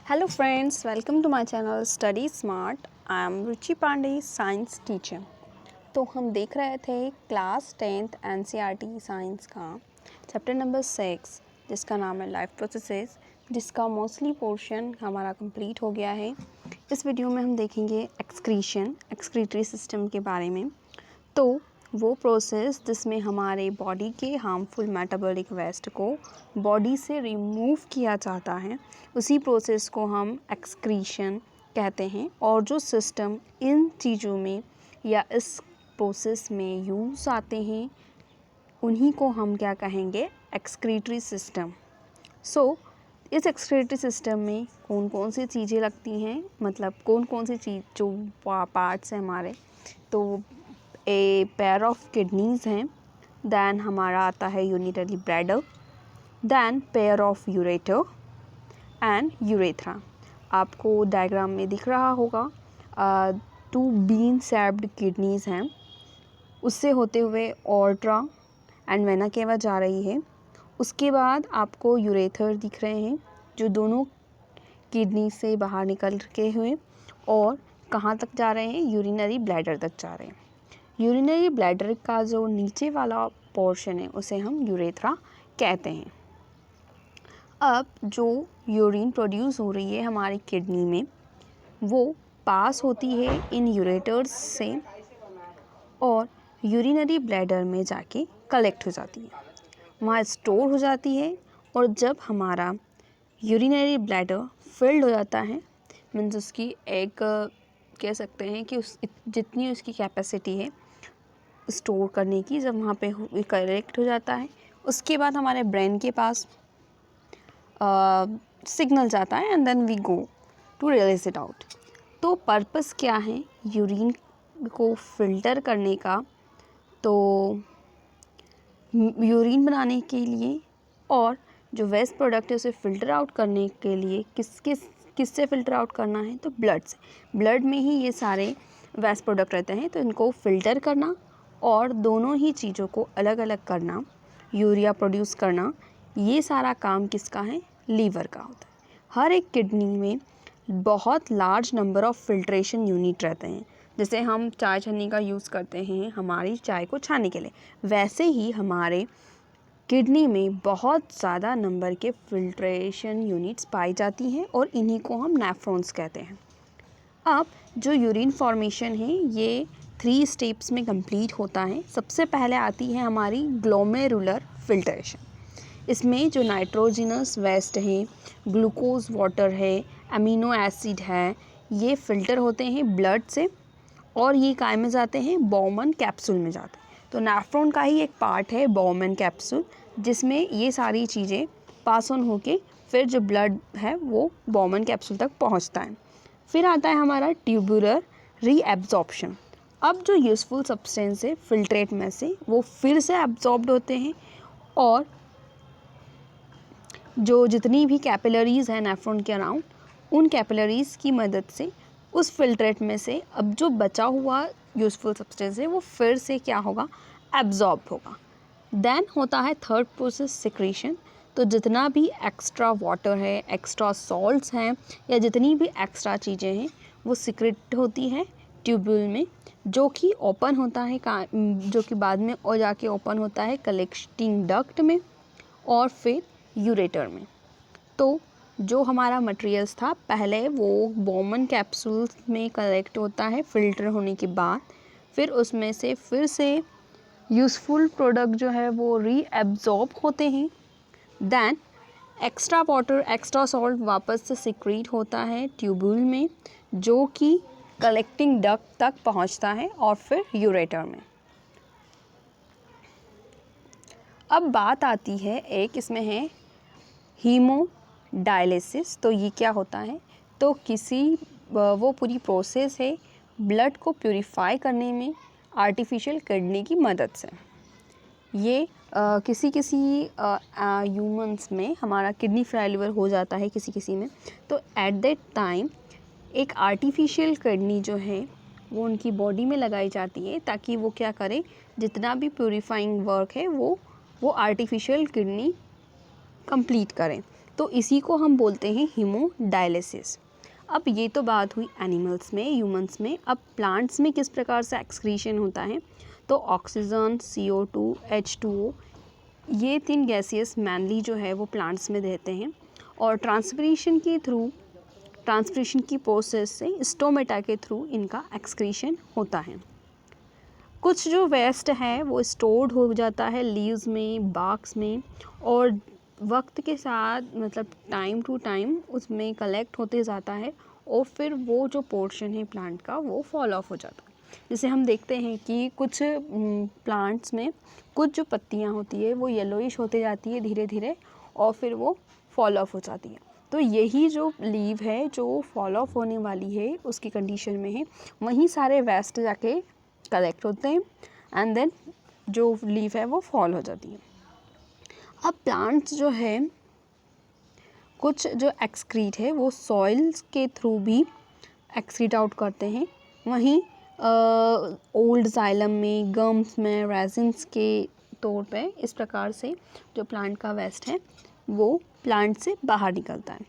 Hello friends, welcome to my channel Study Smart. I am Ruchi Pandey, science teacher. तो हम देख रहे थे क्लास 10th NCERT साइंस का चैप्टर नंबर 6 जिसका नाम है लाइफ प्रोसेसेस, जिसका मोस्टली पोर्शन हमारा कंप्लीट हो गया है। इस वीडियो में हम देखेंगे एक्सक्रीटरी सिस्टम के बारे में। तो वो प्रोसेस जिसमें हमारे बॉडी के हार्मफुल मेटाबॉलिक वेस्ट को बॉडी से रिमूव किया जाता है, उसी प्रोसेस को हम एक्सक्रीशन कहते हैं। और जो सिस्टम इन चीज़ों में या इस प्रोसेस में यूज़ आते हैं उन्हीं को हम क्या कहेंगे, एक्सक्रीटरी सिस्टम। इस एक्सक्रीटरी सिस्टम में कौन कौन सी चीज़ें लगती हैं, मतलब कौन कौन सी चीज़ जो पार्ट्स हैं हमारे, तो ए पेयर ऑफ किडनीज़ हैं, दैन हमारा आता है यूनिटरी bladder, then pair of ureter and urethra. आपको डायग्राम में दिख रहा होगा 2 बीन शेप्ड किडनीज़ हैं, उससे होते हुए ऑर्ट्रा एंड वेना केवा जा रही है। उसके बाद आपको यूरेथर दिख रहे हैं जो दोनों किडनी से बाहर निकल के हुए और कहाँ तक जा रहे हैं, यूरिनरी ब्लैडर तक जा रहे हैं। यूरिनरी ब्लैडर का जो नीचे वाला पोर्शन है उसे हम यूरेथ्रा कहते हैं। अब जो यूरिन प्रोड्यूस हो रही है हमारी किडनी में वो पास होती है इन यूरेटर्स से और यूरिनरी ब्लैडर में जाके कलेक्ट हो जाती है, वहाँ स्टोर हो जाती है। और जब हमारा यूरिनरी ब्लैडर फिल्ड हो जाता है, मीन्स उसकी एक कह सकते हैं कि जितनी उसकी कैपेसिटी है स्टोर करने की, जब वहाँ पे कलेक्ट हो जाता है, उसके बाद हमारे ब्रेन के पास सिग्नल जाता है and then we go to release it out. तो पर्पस क्या है यूरिन को फिल्टर करने का, तो यूरिन बनाने के लिए और जो वेस्ट प्रोडक्ट है उसे फ़िल्टर आउट करने के लिए किससे फ़िल्टर आउट करना है, तो ब्लड से। ब्लड में ही ये सारे वेस्ट प्रोडक्ट रहते हैं, तो इनको फ़िल्टर करना और दोनों ही चीज़ों को अलग अलग करना, यूरिया प्रोड्यूस करना, ये सारा काम किसका है, लीवर का होता है। हर एक किडनी में बहुत large number of filtration unit रहते हैं। जैसे हम चाय छन्नी का यूज़ करते हैं हमारी चाय को छानने के लिए, वैसे ही हमारे किडनी में बहुत ज़्यादा नंबर के फिल्ट्रेशन यूनिट्स पाई जाती हैं और इन्हीं को हम नेफ्रॉन्स कहते हैं। अब जो यूरिन फॉर्मेशन है ये 3 स्टेप्स में कंप्लीट होता है। सबसे पहले आती है हमारी ग्लोमेरुलर फिल्ट्रेशन। इसमें जो नाइट्रोजिनस वेस्ट है, ग्लूकोज वाटर है, अमीनो एसिड है, ये फ़िल्टर होते हैं ब्लड से और ये काय में जाते हैं, बॉमन कैप्सूल में जाते हैं। तो नेफ्रॉन का ही एक पार्ट है बॉमन कैप्सूल, जिसमें ये सारी चीज़ें पास ऑन होके फिर जो ब्लड है वो बॉमन कैप्सूल तक पहुंचता है। फिर आता है हमारा ट्यूबुलर रीएब्जॉर्प्शन। अब जो यूज़फुल सब्सटेंस है फिल्ट्रेट में से वो फिर से एब्जॉर्ब्ड होते हैं और जो जितनी भी कैपिलरीज़ हैं नेफ्रॉन के अराउंड, उन कैपिलरीज़ की मदद से उस फिल्ट्रेट में से अब जो बचा हुआ यूज़फुल सब्सटेंस है वो फिर से क्या होगा, एब्जॉर्ब होगा। देन होता है थर्ड प्रोसेस, सिक्रीशन। तो जितना भी एक्स्ट्रा वाटर है, एक्स्ट्रा सॉल्ट्स हैं या जितनी भी एक्स्ट्रा चीज़ें हैं वो सिक्रेट होती हैं ट्यूब्यूल में, जो कि ओपन होता है जो कि बाद में और जाके ओपन होता है कलेक्टिंग डक्ट में और फिर यूरेटर में। तो जो हमारा मटेरियल्स था पहले वो बॉमन कैप्सूल में कलेक्ट होता है फिल्टर होने के बाद, फिर उसमें से फिर से यूज़फुल प्रोडक्ट जो है वो रीएब्जॉर्ब होते हैं। Then extra water, extra salt वापस से सिक्रीट होता है ट्यूब्यूल में, जो कि कलेक्टिंग डक्ट तक पहुंचता है और फिर यूरेटर में। अब बात आती है एक, इसमें है हीमोडायलिसिस। तो ये क्या होता है, तो वो पूरी प्रोसेस है ब्लड को प्यूरिफाई करने में आर्टिफिशियल किडनी की मदद से। ये किसी ह्यूमंस में हमारा किडनी फेलियर हो जाता है किसी में, तो एट दैट टाइम एक आर्टिफिशियल किडनी जो है वो उनकी बॉडी में लगाई जाती है ताकि वो क्या करे, जितना भी प्यूरिफाइंग वर्क है वो आर्टिफिशियल किडनी कंप्लीट करें। तो इसी को हम बोलते हैं हीमोडायलिसिस। अब ये तो बात हुई एनिमल्स में, ह्यूमंस में। अब प्लांट्स में किस प्रकार से एक्सक्रीशन होता है, तो ऑक्सीजन, CO2, H2O, ये 3 गैसेस मैनली जो है वो प्लांट्स में रहते हैं और ट्रांसपिरेशन की प्रोसेस से स्टोमेटा के थ्रू इनका एक्सक्रीशन होता है। कुछ जो वेस्ट है वो स्टोर्ड हो जाता है लीव्स में, बार्क्स में, और वक्त के साथ मतलब टाइम टू टाइम उसमें कलेक्ट होते जाता है और फिर वो जो पोर्शन है प्लांट का वो फॉल ऑफ हो जाता है। जैसे हम देखते हैं कि कुछ प्लांट्स में कुछ जो पत्तियां होती है वो येलोइश होते जाती है धीरे धीरे और फिर वो फॉल ऑफ हो जाती है। तो यही जो लीव है जो फॉल ऑफ होने वाली है उसकी कंडीशन में है, वहीं सारे वेस्ट जाके कलेक्ट होते हैं एंड देन जो लीव है वो फॉल हो जाती है। अब प्लांट्स जो है कुछ जो एक्सक्रीट है वो सॉइल्स के थ्रू भी एक्सक्रीट आउट करते हैं, वहीं ओल्ड जाइलम में, गम्स में, रेजिन्स के तौर पे इस प्रकार से जो प्लांट का वेस्ट है वो प्लांट से बाहर निकलता है।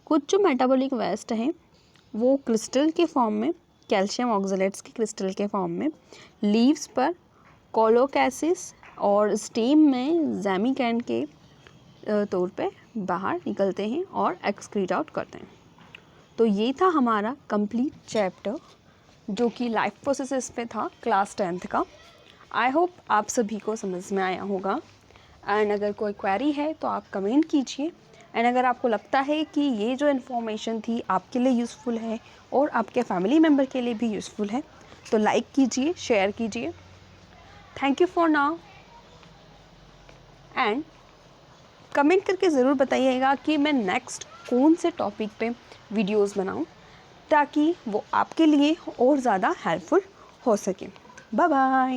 कुछ जो मेटाबॉलिक वेस्ट है वो क्रिस्टल के फॉर्म में, कैल्शियम ऑक्सलेट्स के क्रिस्टल के फॉर्म में लीव्स पर कोलोकैसिस और स्टेम में ज़ैमिकैन के तौर पे बाहर निकलते हैं और एक्सक्रीट आउट करते हैं। तो ये था हमारा कंप्लीट चैप्टर जो कि लाइफ प्रोसेसेस पे था क्लास 10th का। आई होप आप सभी को समझ में आया होगा एंड अगर कोई क्वेरी है तो आप कमेंट कीजिए एंड अगर आपको लगता है कि ये जो इन्फॉर्मेशन थी आपके लिए यूज़फुल है और आपके फैमिली मेम्बर के लिए भी यूज़फुल है तो लाइक कीजिए, शेयर कीजिए। Thank you for now and comment करके ज़रूर बताइएगा कि मैं नेक्स्ट कौन से टॉपिक पे वीडियोस बनाऊं ताकि वो आपके लिए और ज़्यादा हेल्पफुल हो सके। Bye bye.